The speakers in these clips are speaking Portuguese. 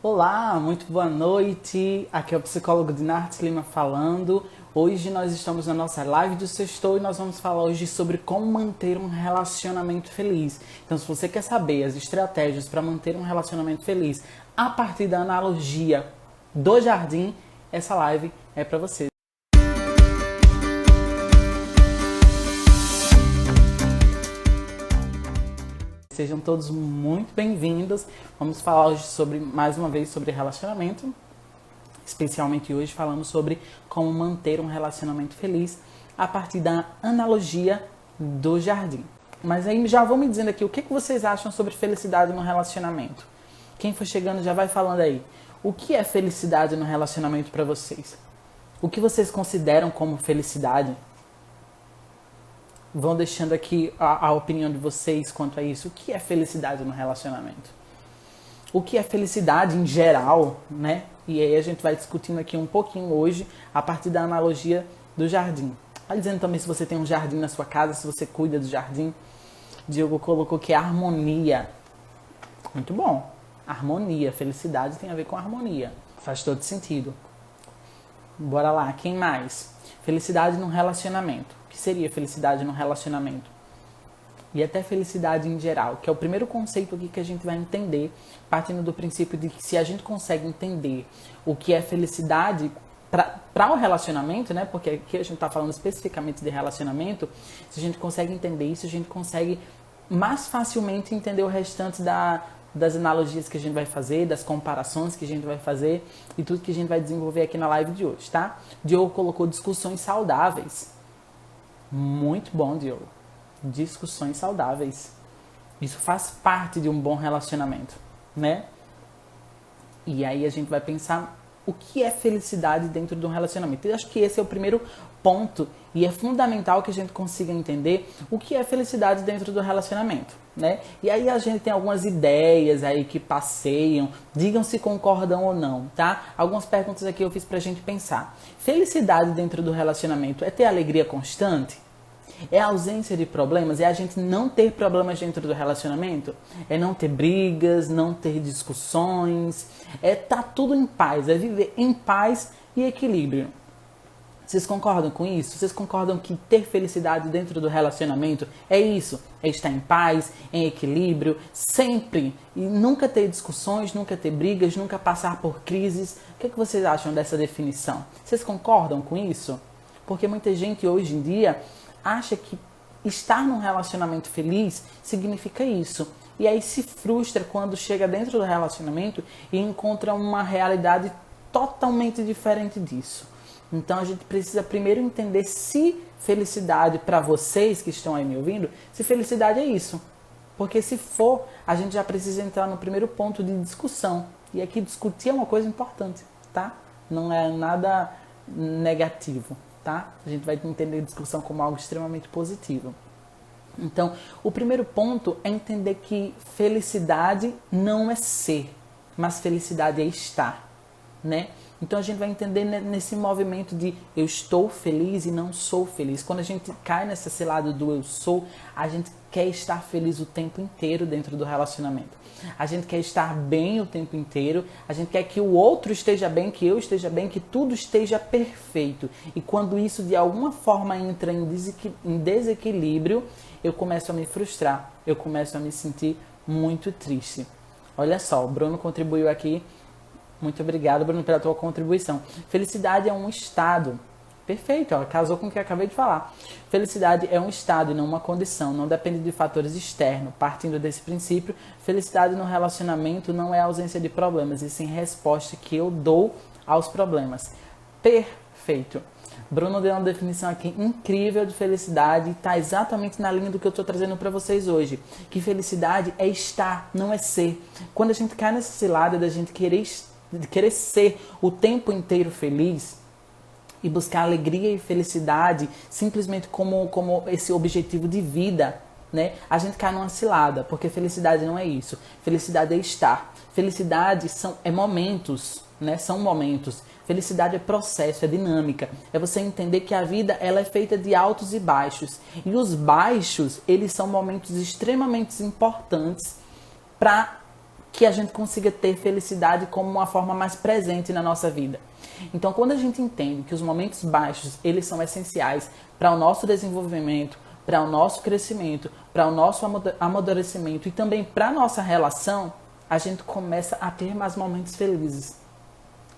Olá, muito boa noite. Aqui é o psicólogo Dinartes Lima falando. Hoje nós estamos na nossa live do Sextou e nós vamos falar hoje sobre como manter um relacionamento feliz. Então, se você quer saber as estratégias para manter um relacionamento feliz a partir da analogia do jardim, essa live é para você. Sejam todos muito bem-vindos. Vamos falar hoje mais uma vez sobre relacionamento. Especialmente hoje falamos sobre como manter um relacionamento feliz a partir da analogia do jardim. Mas aí já vão me dizendo aqui o que vocês acham sobre felicidade no relacionamento. Quem for chegando já vai falando aí. O que é felicidade no relacionamento para vocês? O que vocês consideram como felicidade? Vão deixando aqui a opinião de vocês quanto a isso. O que é felicidade no relacionamento? O que é felicidade em geral, né? E aí a gente vai discutindo aqui um pouquinho hoje a partir da analogia do jardim. Vai dizendo também se você tem um jardim na sua casa, se você cuida do jardim. Diogo colocou que é harmonia. Muito bom. Harmonia, felicidade tem a ver com harmonia. Faz todo sentido. Bora lá, quem mais? Felicidade no relacionamento. O que seria felicidade no relacionamento? E até felicidade em geral, que é o primeiro conceito aqui que a gente vai entender, partindo do princípio de que se a gente consegue entender o que é felicidade para o relacionamento, né? Porque aqui a gente está falando especificamente de relacionamento, se a gente consegue entender isso, a gente consegue mais facilmente entender o restante das analogias que a gente vai fazer, das comparações que a gente vai fazer e tudo que a gente vai desenvolver aqui na live de hoje, tá? Diogo colocou discussões saudáveis. Muito bom, Diogo. Discussões saudáveis. Isso faz parte de um bom relacionamento, né? E aí a gente vai pensar o que é felicidade dentro de um relacionamento. Eu acho que esse é o primeiro ponto e é fundamental que a gente consiga entender o que é felicidade dentro do relacionamento, né? E aí a gente tem algumas ideias aí que passeiam, digam se concordam ou não, tá? Algumas perguntas aqui eu fiz pra gente pensar. Felicidade dentro do relacionamento é ter alegria constante? É a ausência de problemas? É a gente não ter problemas dentro do relacionamento? É não ter brigas, não ter discussões? É estar tudo em paz, é viver em paz e equilíbrio. Vocês concordam com isso? Vocês concordam que ter felicidade dentro do relacionamento é isso? É estar em paz, em equilíbrio, sempre. E nunca ter discussões, nunca ter brigas, nunca passar por crises. O que vocês acham dessa definição? Vocês concordam com isso? Porque muita gente hoje em dia acha que estar num relacionamento feliz significa isso. E aí se frustra quando chega dentro do relacionamento e encontra uma realidade totalmente diferente disso. Então a gente precisa primeiro entender se felicidade para vocês que estão aí me ouvindo, se felicidade é isso. Porque se for, a gente já precisa entrar no primeiro ponto de discussão. E aqui discutir é uma coisa importante, tá? Não é nada negativo, tá? A gente vai entender a discussão como algo extremamente positivo. Então, o primeiro ponto é entender que felicidade não é ser, mas felicidade é estar, né? Então a gente vai entender nesse movimento de eu estou feliz e não sou feliz. Quando a gente cai nessa cilada do eu sou, a gente quer estar feliz o tempo inteiro dentro do relacionamento. A gente quer estar bem o tempo inteiro, a gente quer que o outro esteja bem, que eu esteja bem, que tudo esteja perfeito. E quando isso de alguma forma entra em desequilíbrio, eu começo a me frustrar, eu começo a me sentir muito triste. Olha só, o Bruno contribuiu aqui. Muito obrigado, Bruno, pela tua contribuição. Felicidade é um estado. Perfeito, ó, casou com o que eu acabei de falar. Felicidade é um estado e não uma condição. Não depende de fatores externos. Partindo desse princípio, felicidade no relacionamento não é ausência de problemas, e sim resposta que eu dou aos problemas. Perfeito. Bruno deu uma definição aqui incrível de felicidade e está exatamente na linha do que eu estou trazendo para vocês hoje. Que felicidade é estar, não é ser. Quando a gente cai nessa cilada da gente querer ser o tempo inteiro feliz e buscar alegria e felicidade simplesmente como esse objetivo de vida, né? A gente cai numa cilada, porque felicidade não é isso. Felicidade é estar. Felicidade é momentos, né? São momentos. Felicidade é processo, é dinâmica. É você entender que a vida ela é feita de altos e baixos. E os baixos, eles são momentos extremamente importantes para que a gente consiga ter felicidade como uma forma mais presente na nossa vida. Então, quando a gente entende que os momentos baixos, eles são essenciais para o nosso desenvolvimento, para o nosso crescimento, para o nosso amadurecimento e também para a nossa relação, a gente começa a ter mais momentos felizes.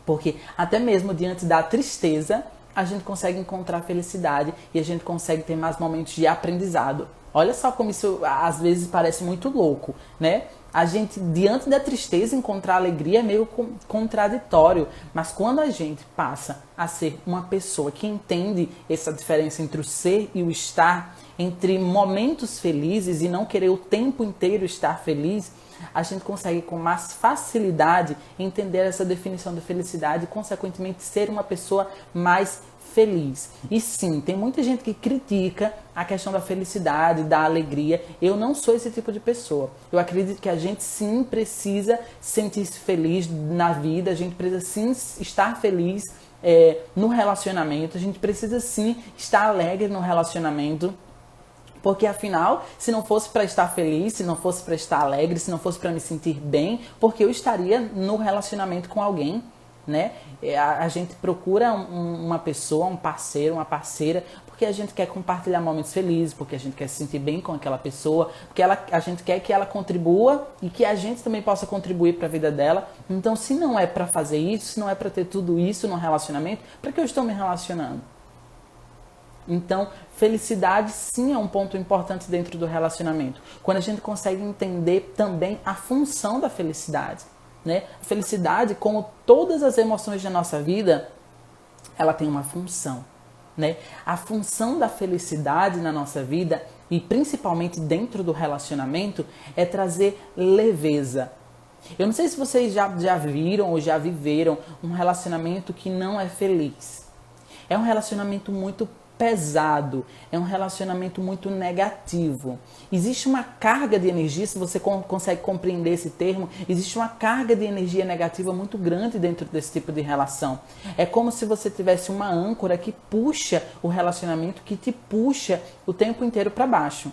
Porque até mesmo diante da tristeza, a gente consegue encontrar felicidade e a gente consegue ter mais momentos de aprendizado. Olha só como isso às vezes parece muito louco, né? A gente, diante da tristeza, encontrar alegria é meio contraditório. Mas quando a gente passa a ser uma pessoa que entende essa diferença entre o ser e o estar, entre momentos felizes e não querer o tempo inteiro estar feliz, a gente consegue com mais facilidade entender essa definição de felicidade e, consequentemente, ser uma pessoa mais feliz. E sim, tem muita gente que critica a questão da felicidade, da alegria. Eu não sou esse tipo de pessoa. Eu acredito que a gente sim precisa sentir-se feliz na vida, a gente precisa sim estar feliz no relacionamento, a gente precisa sim estar alegre no relacionamento. Porque afinal, se não fosse para estar feliz, se não fosse para estar alegre, se não fosse para me sentir bem, porque eu estaria no relacionamento com alguém, né? A gente procura uma pessoa, um parceiro, uma parceira, porque a gente quer compartilhar momentos felizes, porque a gente quer se sentir bem com aquela pessoa, porque a gente quer que ela contribua e que a gente também possa contribuir para a vida dela. Então, se não é para fazer isso, se não é para ter tudo isso no relacionamento, para que eu estou me relacionando? Então, felicidade sim é um ponto importante dentro do relacionamento. Quando a gente consegue entender também a função da felicidade, né? A felicidade, como todas as emoções da nossa vida, ela tem uma função, né? A função da felicidade na nossa vida, e principalmente dentro do relacionamento, é trazer leveza. Eu não sei se vocês já viram ou já viveram um relacionamento que não é feliz. É um relacionamento muito pesado, é um relacionamento muito negativo. Existe uma carga de energia, se você consegue compreender esse termo, existe uma carga de energia negativa muito grande dentro desse tipo de relação. É como se você tivesse uma âncora que puxa o relacionamento, que te puxa o tempo inteiro para baixo.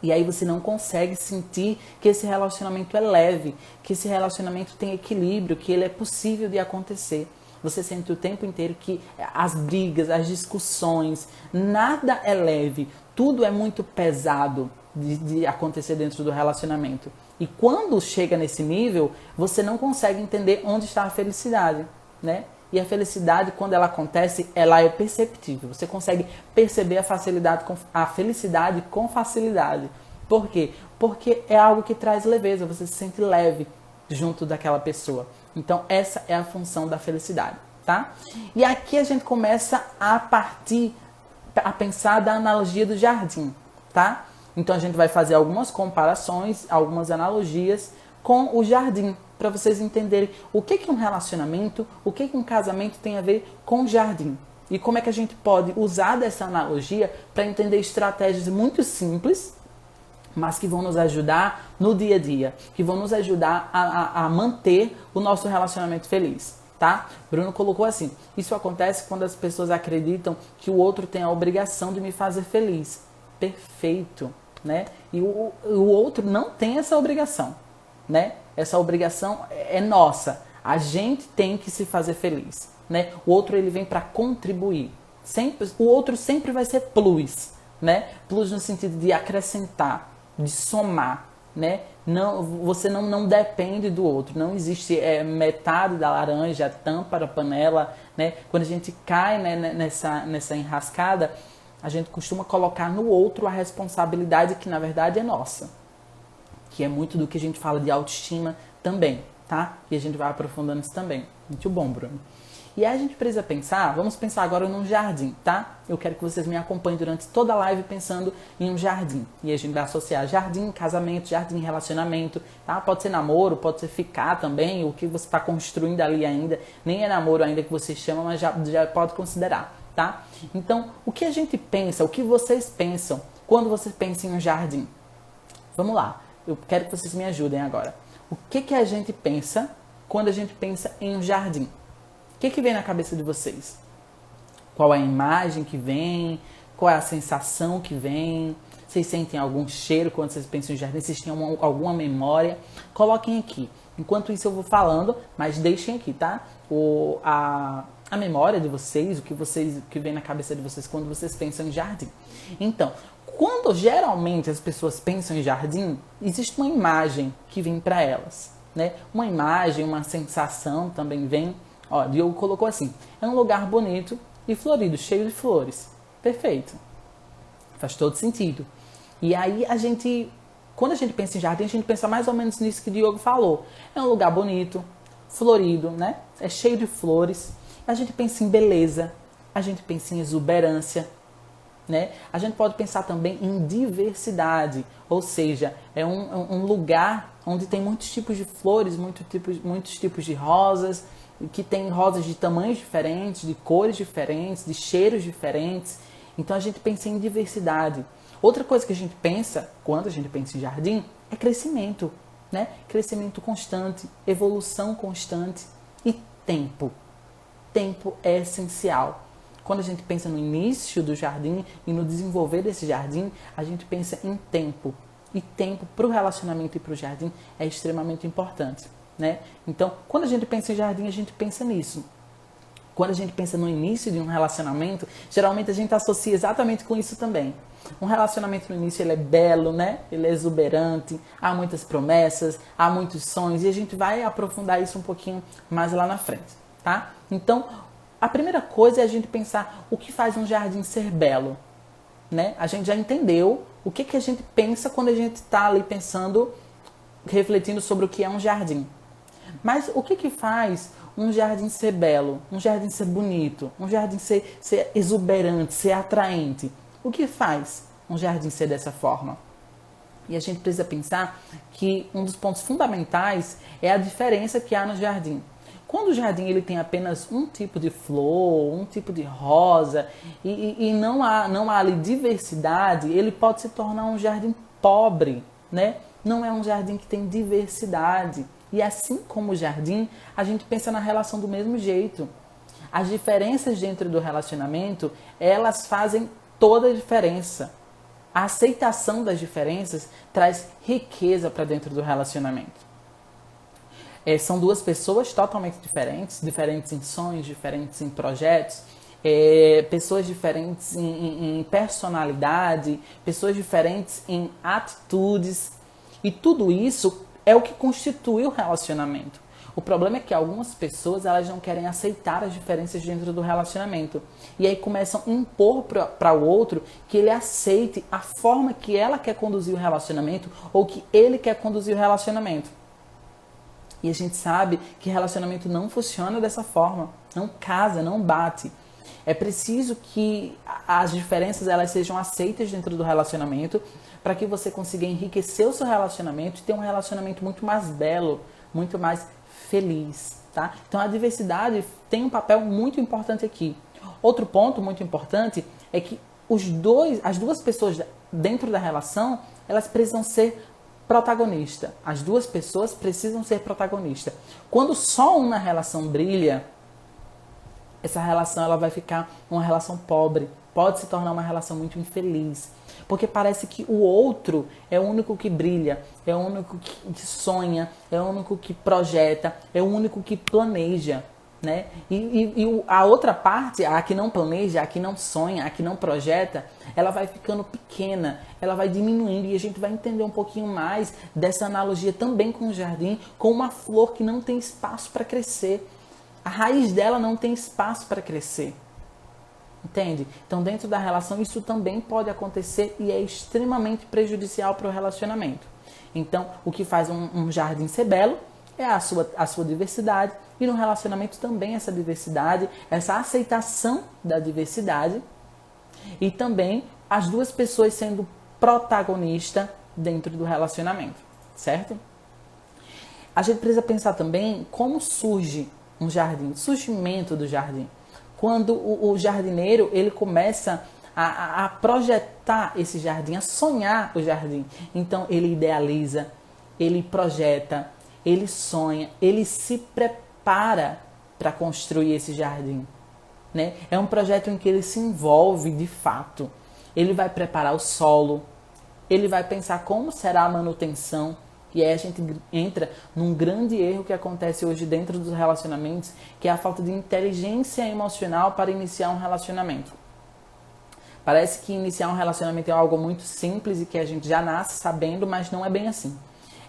E aí você não consegue sentir que esse relacionamento é leve, que esse relacionamento tem equilíbrio, que ele é possível de acontecer. Você sente o tempo inteiro que as brigas, as discussões, nada é leve. Tudo é muito pesado de acontecer dentro do relacionamento. E quando chega nesse nível, você não consegue entender onde está a felicidade, né? E a felicidade, quando ela acontece, ela é perceptível. Você consegue perceber a felicidade com facilidade. Por quê? Porque é algo que traz leveza, você se sente leve junto daquela pessoa. Então, essa é a função da felicidade, tá? E aqui a gente começa a pensar da analogia do jardim, tá? Então, a gente vai fazer algumas comparações, algumas analogias com o jardim, para vocês entenderem o que um relacionamento, o que um casamento tem a ver com o jardim. E como é que a gente pode usar dessa analogia para entender estratégias muito simples, mas que vão nos ajudar no dia a dia, que vão nos ajudar a manter o nosso relacionamento feliz, tá? Bruno colocou assim: isso acontece quando as pessoas acreditam que o outro tem a obrigação de me fazer feliz. Perfeito, né? E o outro não tem essa obrigação, né? Essa obrigação é nossa. A gente tem que se fazer feliz, né? O outro, ele vem para contribuir. O outro sempre vai ser plus, né? Plus no sentido de acrescentar, de somar, né? Você não depende do outro. Não existe metade da laranja, tampa da panela, né? Quando a gente cai, né, nessa enrascada, a gente costuma colocar no outro a responsabilidade que na verdade é nossa. Que é muito do que a gente fala de autoestima também, tá? E a gente vai aprofundando isso também. Muito bom, Bruno. E aí a gente precisa pensar, vamos pensar agora num jardim, tá? Eu quero que vocês me acompanhem durante toda a live pensando em um jardim. E a gente vai associar jardim, casamento, jardim, relacionamento, tá? Pode ser namoro, pode ser ficar também, o que você está construindo ali ainda. Nem é namoro ainda que você chama, mas já pode considerar, tá? Então, o que a gente pensa, o que vocês pensam quando você pensa em um jardim? Vamos lá, eu quero que vocês me ajudem agora. O que a gente pensa quando a gente pensa em um jardim? O que vem na cabeça de vocês? Qual é a imagem que vem? Qual é a sensação que vem? Vocês sentem algum cheiro quando vocês pensam em jardim? Vocês têm alguma memória? Coloquem aqui. Enquanto isso eu vou falando, mas deixem aqui, tá? A memória de vocês, o que vem na cabeça de vocês quando vocês pensam em jardim. Então, quando geralmente as pessoas pensam em jardim, existe uma imagem que vem para elas, né? Uma imagem, uma sensação também vem. Ó, Diogo colocou assim: é um lugar bonito e florido, cheio de flores. Perfeito. Faz todo sentido. E aí quando a gente pensa em jardim, a gente pensa mais ou menos nisso que o Diogo falou. É um lugar bonito, florido, né? É cheio de flores. A gente pensa em beleza, a gente pensa em exuberância, né? A gente pode pensar também em diversidade, ou seja, é um lugar onde tem muitos tipos de flores, muitos tipos de rosas, que tem rosas de tamanhos diferentes, de cores diferentes, de cheiros diferentes. Então a gente pensa em diversidade. Outra coisa que a gente pensa, quando a gente pensa em jardim, é crescimento, né? Crescimento constante, evolução constante e tempo. Tempo é essencial. Quando a gente pensa no início do jardim e no desenvolver desse jardim, a gente pensa em tempo. E tempo para o relacionamento e para o jardim é extremamente importante, né? Então, quando a gente pensa em jardim, a gente pensa nisso. Quando a gente pensa no início de um relacionamento, geralmente a gente associa exatamente com isso também. Um relacionamento no início ele é belo, né? Ele é exuberante, há muitas promessas, há muitos sonhos, e a gente vai aprofundar isso um pouquinho mais lá na frente, tá? Então, a primeira coisa é a gente pensar o que faz um jardim ser belo, né? A gente já entendeu o que a gente pensa quando a gente está ali pensando, refletindo sobre o que é um jardim. Mas o que faz um jardim ser belo, um jardim ser bonito, um jardim ser exuberante, ser atraente? O que faz um jardim ser dessa forma? E a gente precisa pensar que um dos pontos fundamentais é a diferença que há no jardim. Quando o jardim ele tem apenas um tipo de flor, um tipo de rosa, e não há ali diversidade, ele pode se tornar um jardim pobre, né? Não é um jardim que tem diversidade. E assim como o jardim, a gente pensa na relação do mesmo jeito. As diferenças dentro do relacionamento, elas fazem toda a diferença. A aceitação das diferenças traz riqueza para dentro do relacionamento. São duas pessoas totalmente diferentes, diferentes em sonhos, diferentes em projetos, pessoas diferentes em personalidade, pessoas diferentes em atitudes. E tudo isso é o que constitui o relacionamento. O problema é que algumas pessoas elas não querem aceitar as diferenças dentro do relacionamento. E aí começam a impor para o outro que ele aceite a forma que ela quer conduzir o relacionamento ou que ele quer conduzir o relacionamento. E a gente sabe que relacionamento não funciona dessa forma. Não casa, não bate. É preciso que as diferenças elas sejam aceitas dentro do relacionamento para que você consiga enriquecer o seu relacionamento e ter um relacionamento muito mais belo, muito mais feliz, tá? Então a diversidade tem um papel muito importante aqui. Outro ponto muito importante é que as duas pessoas dentro da relação, elas precisam ser protagonista. As duas pessoas precisam ser protagonista. Quando só uma relação brilha, essa relação ela vai ficar uma relação pobre. Pode se tornar uma relação muito infeliz. Porque parece que o outro é o único que brilha, é o único que sonha, é o único que projeta, é o único que planeja, né? E a outra parte, a que não planeja, a que não sonha, a que não projeta, ela vai ficando pequena, ela vai diminuindo e a gente vai entender um pouquinho mais dessa analogia também com o jardim, com uma flor que não tem espaço para crescer. A raiz dela não tem espaço para crescer. Entende? Então, dentro da relação, isso também pode acontecer e é extremamente prejudicial para o relacionamento. Então, o que faz um jardim ser belo é a sua diversidade e no relacionamento também essa diversidade, essa aceitação da diversidade e também as duas pessoas sendo protagonista dentro do relacionamento, certo? A gente precisa pensar também como surge um jardim, o surgimento do jardim. Quando o jardineiro ele começa a projetar esse jardim, a sonhar o jardim. Então ele idealiza, ele projeta, ele sonha, ele se prepara para construir esse jardim, né? É um projeto em que ele se envolve de fato. Ele vai preparar o solo, ele vai pensar como será a manutenção. E aí a gente entra num grande erro que acontece hoje dentro dos relacionamentos, que é a falta de inteligência emocional para iniciar um relacionamento. Parece que iniciar um relacionamento é algo muito simples e que a gente já nasce sabendo, mas não é bem assim.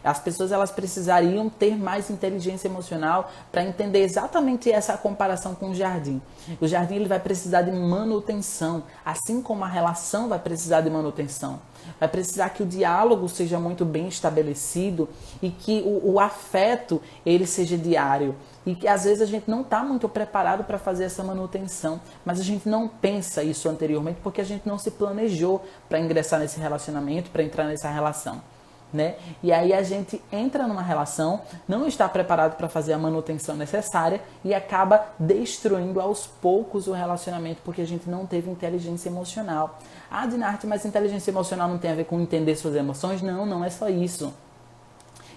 As pessoas elas precisariam ter mais inteligência emocional para entender exatamente essa comparação com o jardim. O jardim ele vai precisar de manutenção, assim como a relação vai precisar de manutenção. Vai precisar que o diálogo seja muito bem estabelecido e que o afeto ele seja diário. E que às vezes a gente não está muito preparado para fazer essa manutenção, mas a gente não pensa isso anteriormente porque a gente não se planejou para ingressar nesse relacionamento, para entrar nessa relação. Né? E aí a gente entra numa relação, não está preparado para fazer a manutenção necessária e acaba destruindo aos poucos o relacionamento porque a gente não teve inteligência emocional. Ah, Dinarte, mas inteligência emocional não tem a ver com entender suas emoções? Não, não é só isso.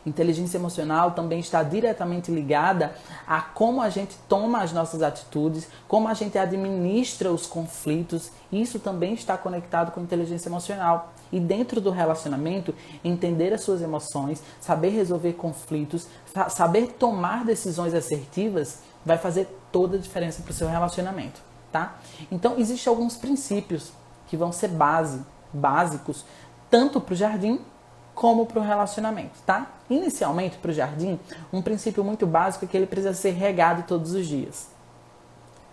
Inteligência emocional também está diretamente ligada a como a gente toma as nossas atitudes, como a gente administra os conflitos. Isso também está conectado com inteligência emocional. E dentro do relacionamento, entender as suas emoções, saber resolver conflitos, saber tomar decisões assertivas, vai fazer toda a diferença para o seu relacionamento, tá? Então, existem alguns princípios que vão ser básicos, tanto para o jardim como para o relacionamento, tá? Inicialmente, para o jardim, um princípio muito básico é que ele precisa ser regado todos os dias.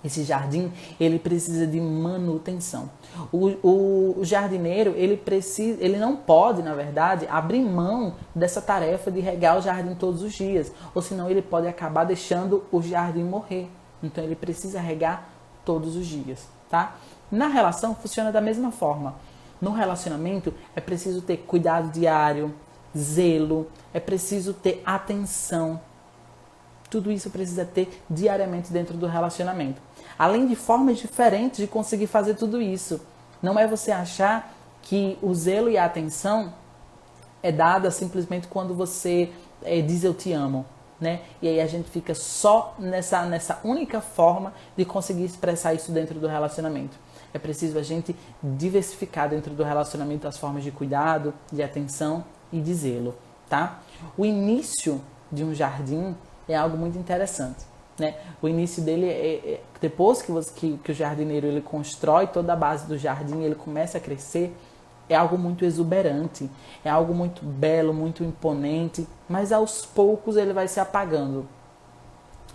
Esse jardim, ele precisa de manutenção. O jardineiro, ele não pode, na verdade, abrir mão dessa tarefa de regar o jardim todos os dias, ou senão ele pode acabar deixando o jardim morrer. Então, ele precisa regar todos os dias, tá? Na relação, funciona da mesma forma. No relacionamento, é preciso ter cuidado diário, zelo, é preciso ter atenção. Tudo isso precisa ter diariamente dentro do relacionamento. Além de formas diferentes de conseguir fazer tudo isso. Não é você achar que o zelo e a atenção é dada simplesmente quando você diz eu te amo, né? E aí a gente fica só nessa única forma de conseguir expressar isso dentro do relacionamento. É preciso a gente diversificar dentro do relacionamento as formas de cuidado, de atenção e de zelo, tá? O início de um jardim é algo muito interessante, né? O início dele depois que o jardineiro ele constrói toda a base do jardim, ele começa a crescer, é algo muito exuberante, é algo muito belo, muito imponente, mas aos poucos ele vai se apagando.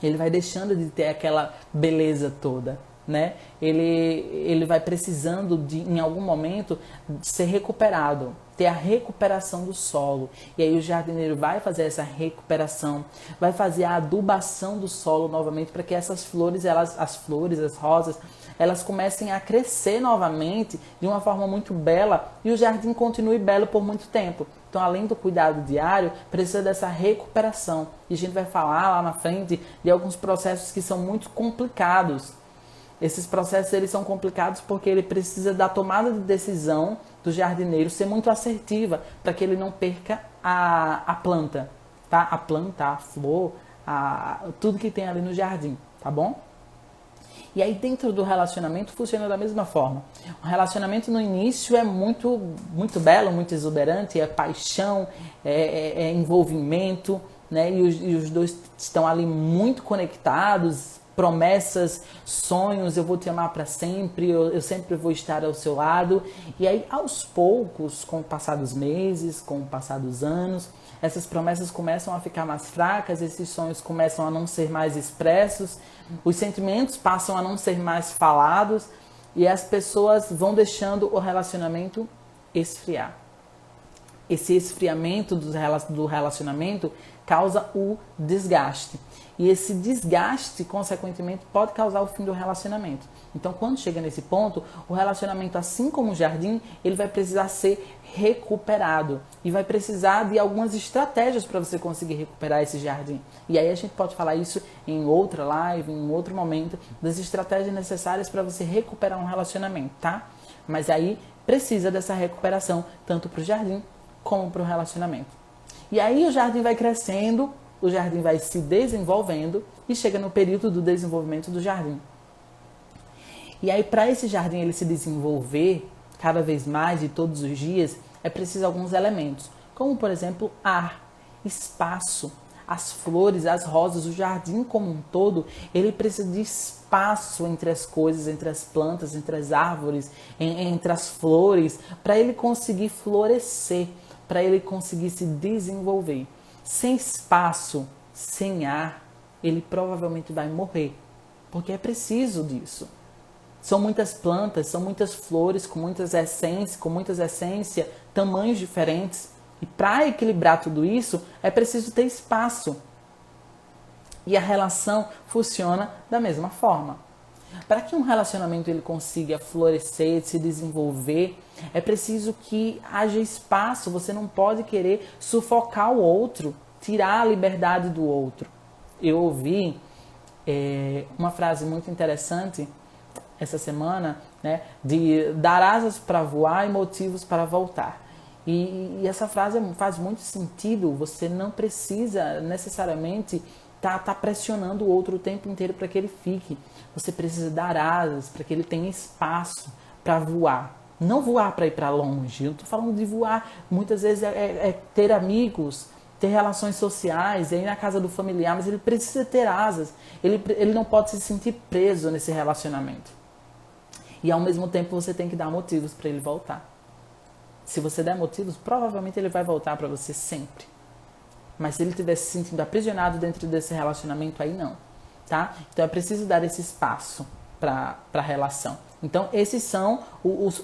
Ele vai deixando de ter aquela beleza toda, né? Ele vai precisando de, em algum momento, ser recuperado, ter a recuperação do solo. E aí o jardineiro vai fazer essa recuperação, vai fazer a adubação do solo novamente para que essas flores, as rosas, elas comecem a crescer novamente de uma forma muito bela e o jardim continue belo por muito tempo. Então, além do cuidado diário, precisa dessa recuperação. E a gente vai falar lá na frente de alguns processos que são muito complicados. Esses processos eles são complicados porque ele precisa da tomada de decisão do jardineiro ser muito assertiva para que ele não perca a planta, tá? A planta, a flor, tudo que tem ali no jardim, tá bom? E aí dentro do relacionamento funciona da mesma forma. O relacionamento no início é muito, muito belo, muito exuberante, é paixão, é envolvimento, né? E os dois estão ali muito conectados, promessas, sonhos, eu vou te amar para sempre, eu sempre vou estar ao seu lado. E aí, aos poucos, com o passar dos meses, com o passar dos anos, essas promessas começam a ficar mais fracas, esses sonhos começam a não ser mais expressos, os sentimentos passam a não ser mais falados e as pessoas vão deixando o relacionamento esfriar. Esse esfriamento do relacionamento causa o desgaste. E esse desgaste, consequentemente, pode causar o fim do relacionamento. Então, quando chega nesse ponto, o relacionamento, assim como o jardim, ele vai precisar ser recuperado. E vai precisar de algumas estratégias para você conseguir recuperar esse jardim. E aí a gente pode falar isso em outra live, em outro momento, das estratégias necessárias para você recuperar um relacionamento, tá? Mas aí precisa dessa recuperação, tanto para o jardim como para o relacionamento. E aí o jardim vai crescendo, o jardim vai se desenvolvendo e chega no período do desenvolvimento do jardim. E aí, para esse jardim ele se desenvolver cada vez mais e todos os dias, é preciso alguns elementos, como por exemplo ar, espaço. As flores, as rosas, o jardim como um todo, ele precisa de espaço entre as coisas, entre as plantas, entre as árvores, entre as flores, para ele conseguir florescer, para ele conseguir se desenvolver. Sem espaço, sem ar, ele provavelmente vai morrer, porque é preciso disso. São muitas plantas, são muitas flores com muitas essências, tamanhos diferentes. E para equilibrar tudo isso, é preciso ter espaço. E a relação funciona da mesma forma. Para que um relacionamento ele consiga florescer, se desenvolver, é preciso que haja espaço. Você não pode querer sufocar o outro, tirar a liberdade do outro. Eu ouvi uma frase muito interessante essa semana, né, de dar asas para voar e motivos para voltar. E essa frase faz muito sentido. Você não precisa necessariamente tá pressionando o outro o tempo inteiro para que ele fique. Você precisa dar asas para que ele tenha espaço para voar. Não voar para ir para longe. Eu estou falando de voar. Muitas vezes é ter amigos, ter relações sociais, ir na casa do familiar, mas ele precisa ter asas. Ele não pode se sentir preso nesse relacionamento. E ao mesmo tempo você tem que dar motivos para ele voltar. Se você der motivos, provavelmente ele vai voltar para você sempre. Mas se ele estiver se sentindo aprisionado dentro desse relacionamento, aí não. Tá? Então é preciso dar esse espaço para a relação. Então esses são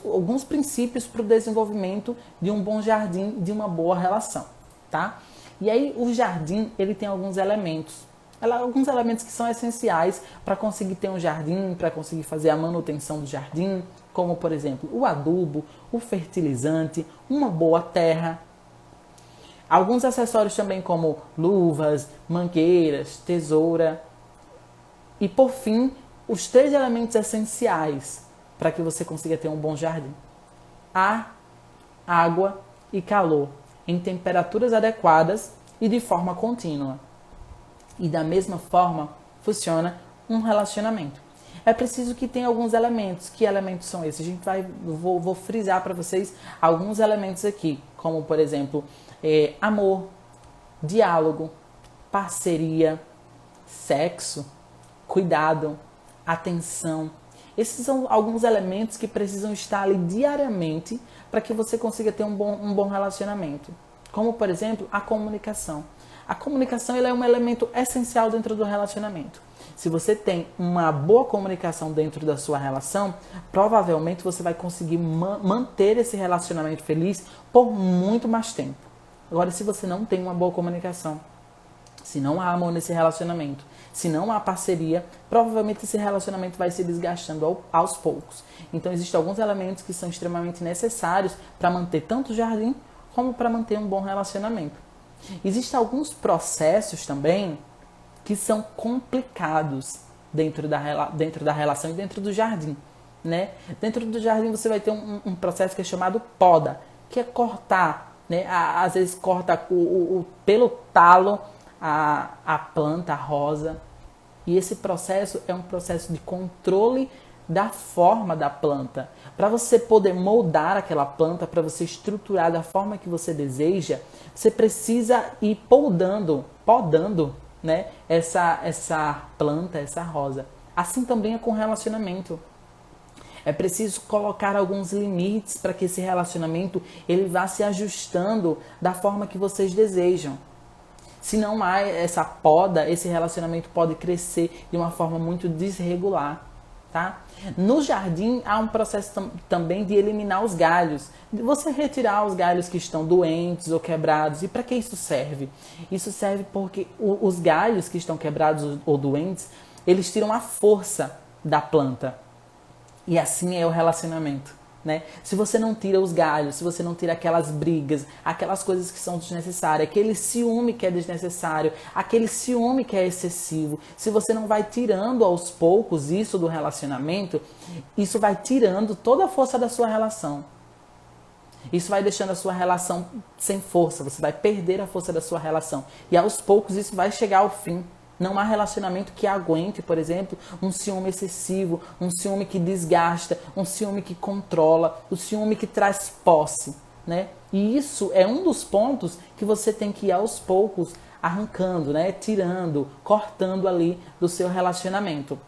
alguns princípios para o desenvolvimento de um bom jardim, de uma boa relação. Tá? E aí o jardim ele tem alguns elementos. Alguns elementos que são essenciais para conseguir ter um jardim, para conseguir fazer a manutenção do jardim, como por exemplo o adubo, o fertilizante, uma boa terra. Alguns acessórios também como luvas, mangueiras, tesoura. E por fim, os 3 elementos essenciais para que você consiga ter um bom jardim: ar, água e calor, em temperaturas adequadas e de forma contínua. E da mesma forma funciona um relacionamento. É preciso que tenha alguns elementos. Que elementos são esses? Vou frisar para vocês alguns elementos aqui, como por exemplo, amor, diálogo, parceria, sexo, cuidado, atenção. Esses são alguns elementos que precisam estar ali diariamente para que você consiga ter um bom relacionamento. Como por exemplo, a comunicação. A comunicação ela é um elemento essencial dentro do relacionamento. Se você tem uma boa comunicação dentro da sua relação, provavelmente você vai conseguir manter esse relacionamento feliz por muito mais tempo. Agora, se você não tem uma boa comunicação, se não há amor nesse relacionamento, se não há parceria, provavelmente esse relacionamento vai se desgastando aos poucos. Então, existem alguns elementos que são extremamente necessários para manter tanto o jardim como para manter um bom relacionamento. Existem alguns processos também que são complicados dentro da relação e dentro do jardim, né? Dentro do jardim você vai ter um processo que é chamado poda, que é cortar, né? Às vezes corta pelo talo a planta, a rosa. E esse processo é um processo de controle da forma da planta. Para você poder moldar aquela planta, para você estruturar da forma que você deseja, você precisa ir podando, né, essa planta, essa rosa. Assim também é com relacionamento. É preciso colocar alguns limites para que esse relacionamento ele vá se ajustando da forma que vocês desejam. Se não há essa poda, esse relacionamento pode crescer de uma forma muito desregular. Tá? No jardim há um processo também de eliminar os galhos, de você retirar os galhos que estão doentes ou quebrados. E para que isso serve? Isso serve porque os galhos que estão quebrados ou doentes, eles tiram a força da planta. E assim é o relacionamento. Né? Se você não tira os galhos, se você não tira aquelas brigas, aquelas coisas que são desnecessárias, aquele ciúme que é desnecessário, aquele ciúme que é excessivo, se você não vai tirando aos poucos isso do relacionamento, isso vai tirando toda a força da sua relação. Isso vai deixando a sua relação sem força, você vai perder a força da sua relação. E aos poucos isso vai chegar ao fim. Não há relacionamento que aguente, por exemplo, um ciúme excessivo, um ciúme que desgasta, um ciúme que controla, o ciúme que traz posse. né? E isso é um dos pontos que você tem que ir aos poucos arrancando, né? Tirando, cortando ali do seu relacionamento.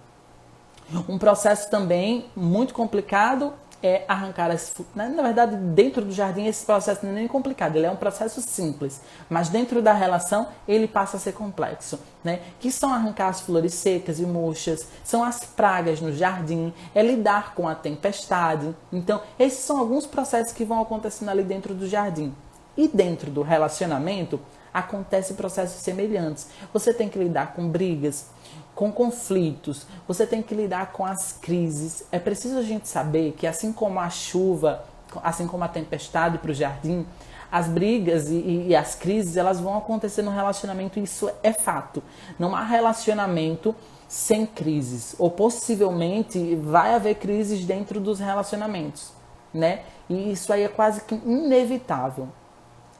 Um processo também muito complicado é arrancar as... Na verdade, dentro do jardim, esse processo não é nem complicado, ele é um processo simples. Mas dentro da relação, ele passa a ser complexo, né? Que são arrancar as flores secas e murchas, são as pragas no jardim, é lidar com a tempestade. Então, esses são alguns processos que vão acontecendo ali dentro do jardim. E dentro do relacionamento, acontecem processos semelhantes. Você tem que lidar com brigas, com conflitos, você tem que lidar com as crises. É preciso a gente saber que assim como a chuva, assim como a tempestade para o jardim, as brigas e as crises, elas vão acontecer no relacionamento, isso é fato. Não há relacionamento sem crises, ou possivelmente vai haver crises dentro dos relacionamentos, né? E isso aí é quase que inevitável.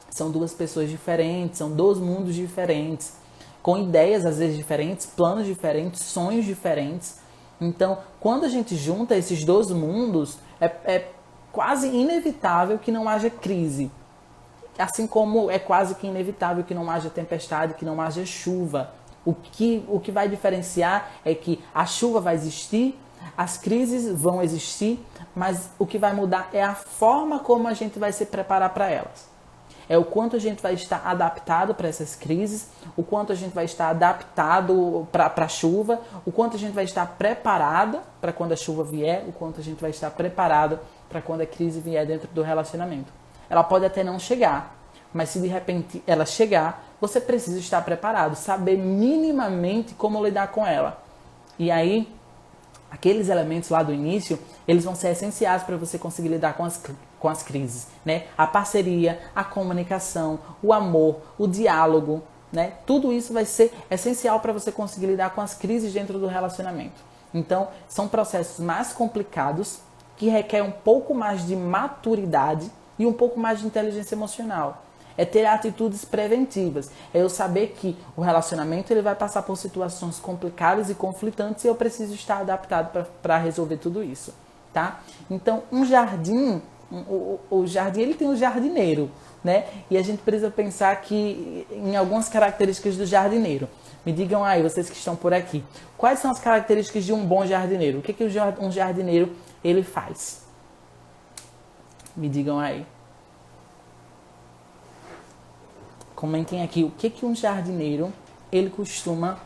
São duas pessoas diferentes, são dois mundos diferentes, com ideias às vezes diferentes, planos diferentes, sonhos diferentes. Então, quando a gente junta esses dois mundos, é quase inevitável que não haja crise. Assim como é quase que inevitável que não haja tempestade, que não haja chuva. O que vai diferenciar é que a chuva vai existir, as crises vão existir, mas o que vai mudar é a forma como a gente vai se preparar para elas. É o quanto a gente vai estar adaptado para essas crises, o quanto a gente vai estar adaptado para a chuva, o quanto a gente vai estar preparado para quando a chuva vier, o quanto a gente vai estar preparado para quando a crise vier dentro do relacionamento. Ela pode até não chegar, mas se de repente ela chegar, você precisa estar preparado, saber minimamente como lidar com ela. E aí, aqueles elementos lá do início, eles vão ser essenciais para você conseguir lidar com as crises, né? A parceria, a comunicação, o amor, o diálogo, né? Tudo isso vai ser essencial para você conseguir lidar com as crises dentro do relacionamento. Então, são processos mais complicados que requerem um pouco mais de maturidade e um pouco mais de inteligência emocional. É ter atitudes preventivas. É eu saber que o relacionamento ele vai passar por situações complicadas e conflitantes e eu preciso estar adaptado para resolver tudo isso, tá? Então, um jardim, o jardim ele tem um jardineiro, né? E a gente precisa pensar que em algumas características do jardineiro. Me digam aí, vocês que estão por aqui, quais são as características de um bom jardineiro? O que um jardineiro ele faz? Me digam aí. Comentem aqui o que um jardineiro ele costuma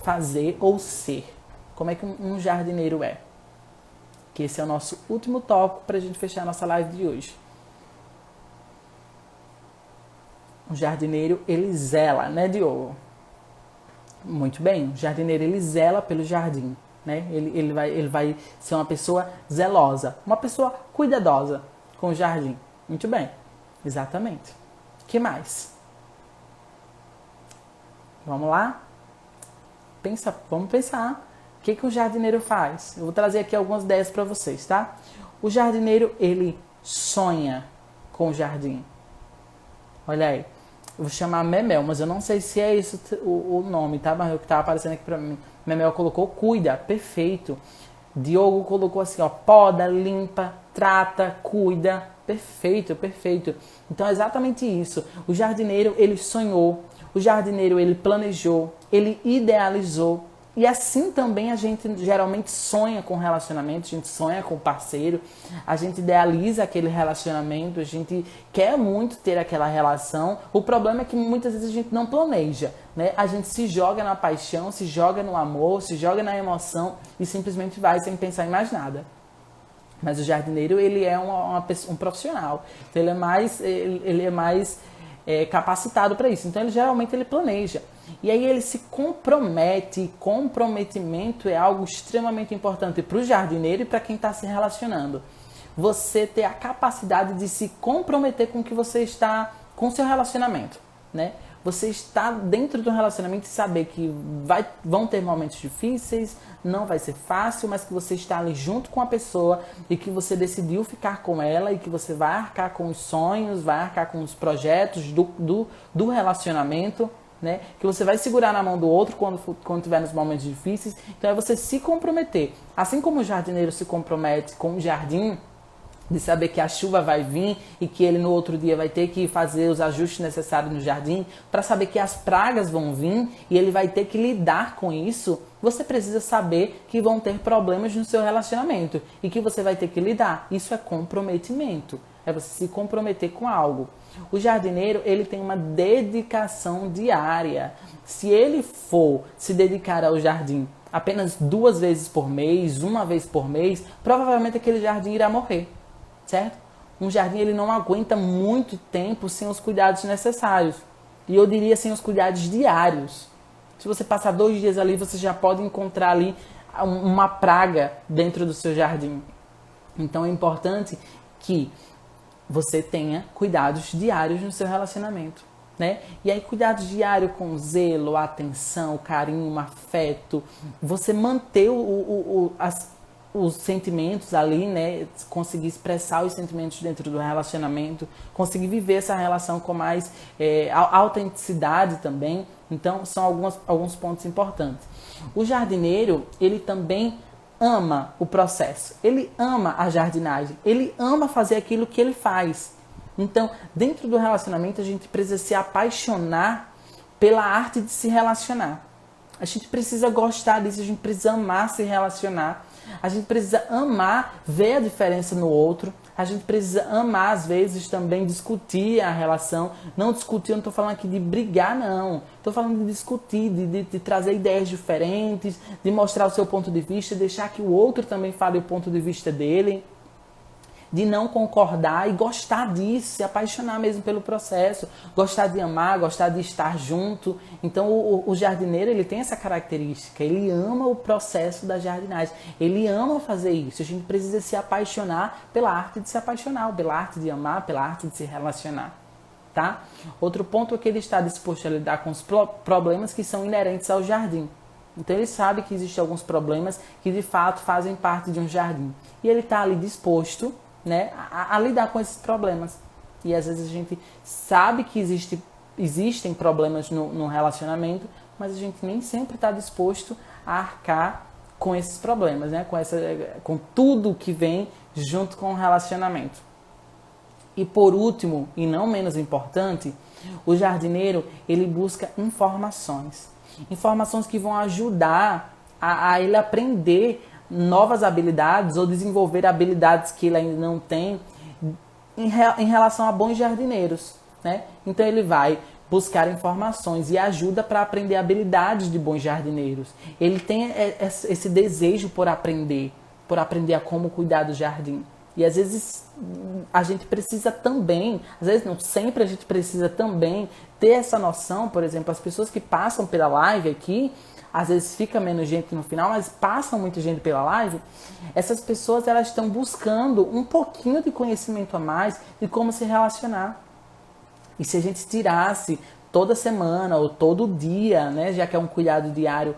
fazer ou ser. Como é que um jardineiro é? Que esse é o nosso último tópico para a gente fechar a nossa live de hoje. O jardineiro, ele zela, né, Diogo? Muito bem, o jardineiro, ele zela pelo jardim, né? Ele vai ser uma pessoa zelosa, uma pessoa cuidadosa com o jardim. Muito bem, exatamente. O que mais? Vamos lá? Vamos pensar. O que o jardineiro faz? Eu vou trazer aqui algumas ideias para vocês, tá? O jardineiro, ele sonha com o jardim. Olha aí. Eu vou chamar Memel, mas eu não sei se é isso o nome, tá? Mas o que tá aparecendo aqui para mim. Memel colocou cuida, perfeito. Diogo colocou assim, ó, poda, limpa, trata, cuida. Perfeito, perfeito. Então é exatamente isso. O jardineiro, ele sonhou. O jardineiro, ele planejou, ele idealizou. E assim também a gente geralmente sonha com relacionamento, a gente sonha com parceiro, a gente idealiza aquele relacionamento, a gente quer muito ter aquela relação. O problema é que muitas vezes a gente não planeja, né? A gente se joga na paixão, se joga no amor, se joga na emoção e simplesmente vai sem pensar em mais nada. Mas o jardineiro, ele é um profissional, então ele é mais capacitado para isso. Então, geralmente ele planeja. E aí ele se compromete. E comprometimento é algo extremamente importante para o jardineiro e para quem está se relacionando. Você ter a capacidade de se comprometer com o que você está, com o seu relacionamento, né? Você está dentro do relacionamento e saber que vão ter momentos difíceis, não vai ser fácil, mas que você está ali junto com a pessoa e que você decidiu ficar com ela e que você vai arcar com os sonhos, vai arcar com os projetos do relacionamento, né? Que você vai segurar na mão do outro quando estiver nos momentos difíceis. Então é você se comprometer. Assim como o jardineiro se compromete com o jardim, de saber que a chuva vai vir e que ele no outro dia vai ter que fazer os ajustes necessários no jardim, para saber que as pragas vão vir e ele vai ter que lidar com isso, você precisa saber que vão ter problemas no seu relacionamento e que você vai ter que lidar. Isso é comprometimento, é você se comprometer com algo. O jardineiro, ele tem uma dedicação diária. Se ele for se dedicar ao jardim apenas 2 vezes por mês, 1 vez por mês, provavelmente aquele jardim irá morrer. Certo? Um jardim ele não aguenta muito tempo sem os cuidados necessários. E eu diria sem os cuidados diários. Se você passar 2 dias ali, você já pode encontrar ali uma praga dentro do seu jardim. Então é importante que você tenha cuidados diários no seu relacionamento. Né? E aí cuidados diários com zelo, atenção, carinho, afeto. Você manter os sentimentos ali, né? Conseguir expressar os sentimentos dentro do relacionamento, conseguir viver essa relação com mais autenticidade também. Então, são alguns pontos importantes. O jardineiro, ele também ama o processo, ele ama a jardinagem, ele ama fazer aquilo que ele faz. Então, dentro do relacionamento, a gente precisa se apaixonar pela arte de se relacionar. A gente precisa gostar disso, a gente precisa amar se relacionar. A gente precisa amar ver a diferença no outro. A gente precisa amar, às vezes, também discutir a relação. Não discutir, eu não estou falando aqui de brigar, não. Estou falando de discutir, de trazer ideias diferentes, de mostrar o seu ponto de vista, deixar que o outro também fale o ponto de vista dele. De não concordar e gostar disso, se apaixonar mesmo pelo processo, gostar de amar, gostar de estar junto. Então o jardineiro, ele tem essa característica, ele ama o processo da jardinagem, ele ama fazer isso. A gente precisa se apaixonar pela arte de se apaixonar, pela arte de amar, pela arte de se relacionar. Tá? Outro ponto é que ele está disposto a lidar com os problemas que são inerentes ao jardim. Então ele sabe que existem alguns problemas que de fato fazem parte de um jardim. E ele está ali disposto, né, a lidar com esses problemas. E às vezes a gente sabe que existem problemas no relacionamento, mas a gente nem sempre está disposto a arcar com esses problemas, né, com tudo que vem junto com o relacionamento. E por último, e não menos importante, o jardineiro, ele busca informações. Informações que vão ajudar a ele aprender novas habilidades ou desenvolver habilidades que ele ainda não tem em relação a bons jardineiros, né? Então ele vai buscar informações e ajuda para aprender habilidades de bons jardineiros. Ele tem esse desejo por aprender a como cuidar do jardim. E às vezes a gente precisa também, às vezes não sempre, a gente precisa também ter essa noção. Por exemplo, as pessoas que passam pela live aqui, às vezes fica menos gente no final, mas passam muita gente pela live. Essas pessoas, elas estão buscando um pouquinho de conhecimento a mais de como se relacionar. E se a gente tirasse toda semana ou todo dia, né, já que é um cuidado diário,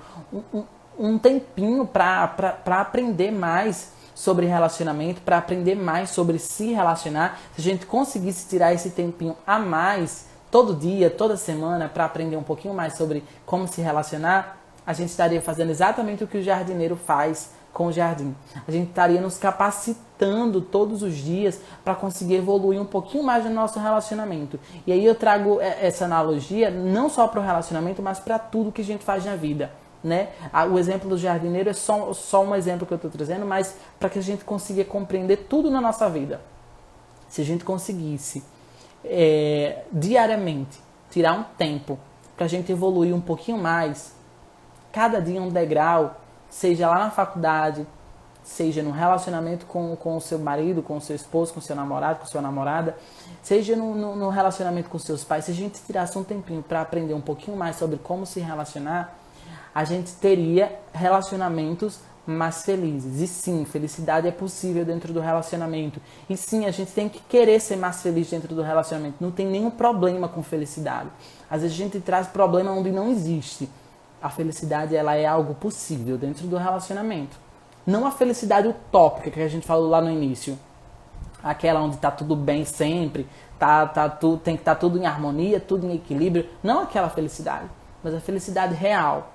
um tempinho para aprender mais sobre relacionamento, para aprender mais sobre se relacionar, se a gente conseguisse tirar esse tempinho a mais, todo dia, toda semana, para aprender um pouquinho mais sobre como se relacionar, a gente estaria fazendo exatamente o que o jardineiro faz com o jardim. A gente estaria nos capacitando todos os dias para conseguir evoluir um pouquinho mais no nosso relacionamento. E aí eu trago essa analogia não só para o relacionamento, mas para tudo que a gente faz na vida. Né? O exemplo do jardineiro é só um exemplo que eu estou trazendo, mas para que a gente consiga compreender tudo na nossa vida. Se a gente conseguisse diariamente tirar um tempo para a gente evoluir um pouquinho mais, cada dia um degrau, seja lá na faculdade, seja no relacionamento com o seu marido, com o seu esposo, com o seu namorado, com a sua namorada, seja no relacionamento com seus pais, se a gente tirasse um tempinho para aprender um pouquinho mais sobre como se relacionar, a gente teria relacionamentos mais felizes. E sim, felicidade é possível dentro do relacionamento. E sim, a gente tem que querer ser mais feliz dentro do relacionamento. Não tem nenhum problema com felicidade. Às vezes a gente traz problema onde não existe. A felicidade, ela é algo possível dentro do relacionamento. Não a felicidade utópica que a gente falou lá no início. Aquela onde está tudo bem sempre, tem que estar tudo em harmonia, tudo em equilíbrio. Não aquela felicidade, mas a felicidade real.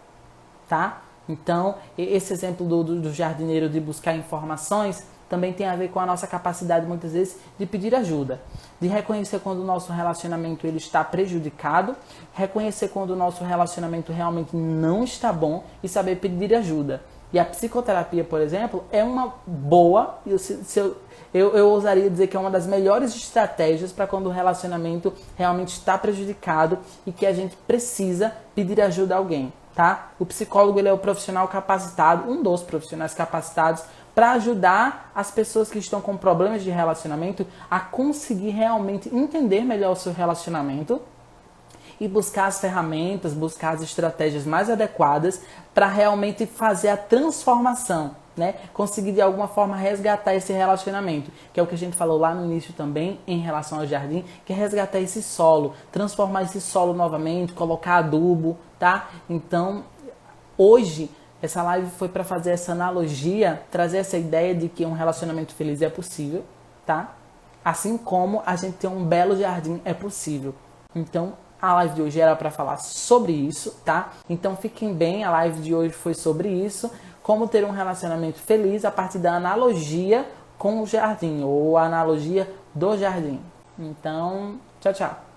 Tá? Então, esse exemplo do jardineiro de buscar informações também tem a ver com a nossa capacidade, muitas vezes, de pedir ajuda. De reconhecer quando o nosso relacionamento ele está prejudicado, reconhecer quando o nosso relacionamento realmente não está bom e saber pedir ajuda. E a psicoterapia, por exemplo, é uma boa, eu ousaria dizer que é uma das melhores estratégias para quando o relacionamento realmente está prejudicado e que a gente precisa pedir ajuda a alguém, tá? O psicólogo ele é o profissional capacitado, um dos profissionais capacitados para ajudar as pessoas que estão com problemas de relacionamento a conseguir realmente entender melhor o seu relacionamento e buscar as ferramentas, buscar as estratégias mais adequadas para realmente fazer a transformação, né? Conseguir de alguma forma resgatar esse relacionamento, que é o que a gente falou lá no início também em relação ao jardim, que é resgatar esse solo, transformar esse solo novamente, colocar adubo, tá? Então, hoje, essa live foi para fazer essa analogia, trazer essa ideia de que um relacionamento feliz é possível, tá? Assim como a gente ter um belo jardim é possível. Então, a live de hoje era para falar sobre isso, tá? Então fiquem bem, a live de hoje foi sobre isso, como ter um relacionamento feliz a partir da analogia com o jardim, ou a analogia do jardim. Então, tchau, tchau.